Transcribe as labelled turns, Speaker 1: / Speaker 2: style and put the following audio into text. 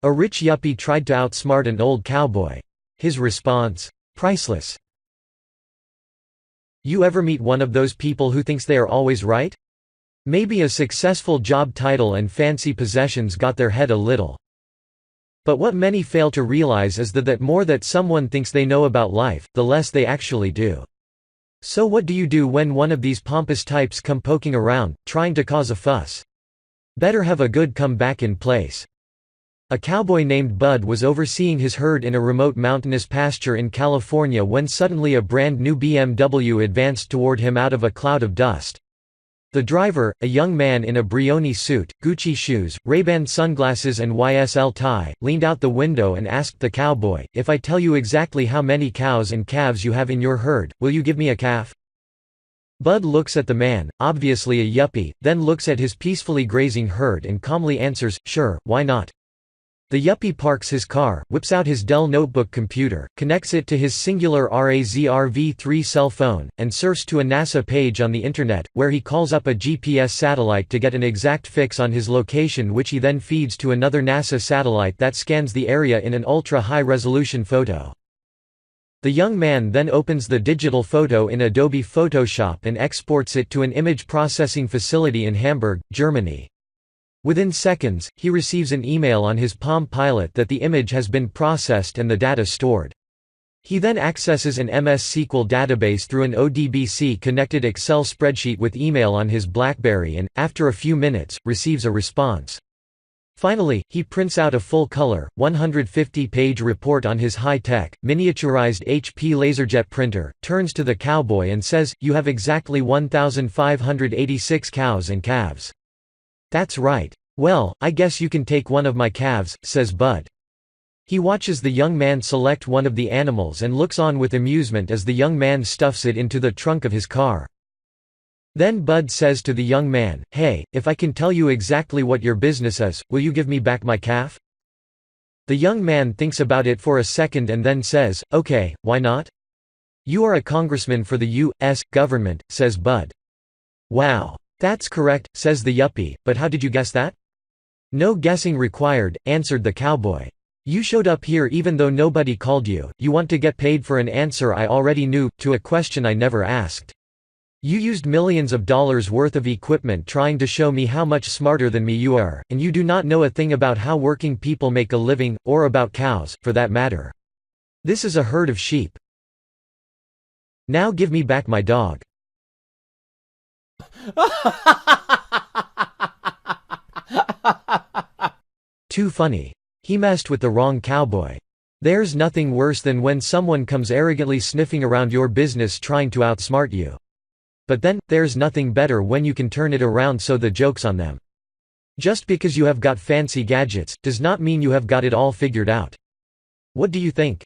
Speaker 1: A rich yuppie tried to outsmart an old cowboy. His response: priceless. You ever meet one of those people who thinks they are always right? Maybe a successful job title and fancy possessions got their head a little. But what many fail to realize is that more that someone thinks they know about life, the less they actually do. So what do you do when one of these pompous types come poking around, trying to cause a fuss? Better have a good comeback in place. A cowboy named Bud was overseeing his herd in a remote mountainous pasture in California when suddenly a brand new BMW advanced toward him out of a cloud of dust. The driver, a young man in a Brioni suit, Gucci shoes, RayBan sunglasses and YSL tie, leaned out the window and asked the cowboy, "If I tell you exactly how many cows and calves you have in your herd, will you give me a calf?" Bud looks at the man, obviously a yuppie, then looks at his peacefully grazing herd and calmly answers, "Sure, why not?" The yuppie parks his car, whips out his Dell notebook computer, connects it to his singular RAZRV3 cell phone, and surfs to a NASA page on the Internet, where he calls up a GPS satellite to get an exact fix on his location, which he then feeds to another NASA satellite that scans the area in an ultra-high-resolution photo. The young man then opens the digital photo in Adobe Photoshop and exports it to an image processing facility in Hamburg, Germany. Within seconds, he receives an email on his Palm Pilot that the image has been processed and the data stored. He then accesses an MS SQL database through an ODBC-connected Excel spreadsheet with email on his BlackBerry and, after a few minutes, receives a response. Finally, he prints out a full-color, 150-page report on his high-tech, miniaturized HP LaserJet printer, turns to the cowboy and says, "You have exactly 1,586 cows and calves." "That's right. Well, I guess you can take one of my calves," says Bud. He watches the young man select one of the animals and looks on with amusement as the young man stuffs it into the trunk of his car. Then Bud says to the young man, "Hey, if I can tell you exactly what your business is, will you give me back my calf?" The young man thinks about it for a second and then says, "Okay, why not?" "You are a congressman for the U.S. government," says Bud. "Wow. That's correct," says the yuppie, "but how did you guess that?" "No guessing required," answered the cowboy. "You showed up here even though nobody called you. You want to get paid for an answer I already knew, to a question I never asked. You used millions of dollars worth of equipment trying to show me how much smarter than me you are, and you do not know a thing about how working people make a living, or about cows, for that matter. This is a herd of sheep. Now give me back my dog." Too funny. He messed with the wrong cowboy. There's nothing worse than when someone comes arrogantly sniffing around your business trying to outsmart you. But then, there's nothing better when you can turn it around so the joke's on them. Just because you have got fancy gadgets, does not mean you have got it all figured out. What do you think?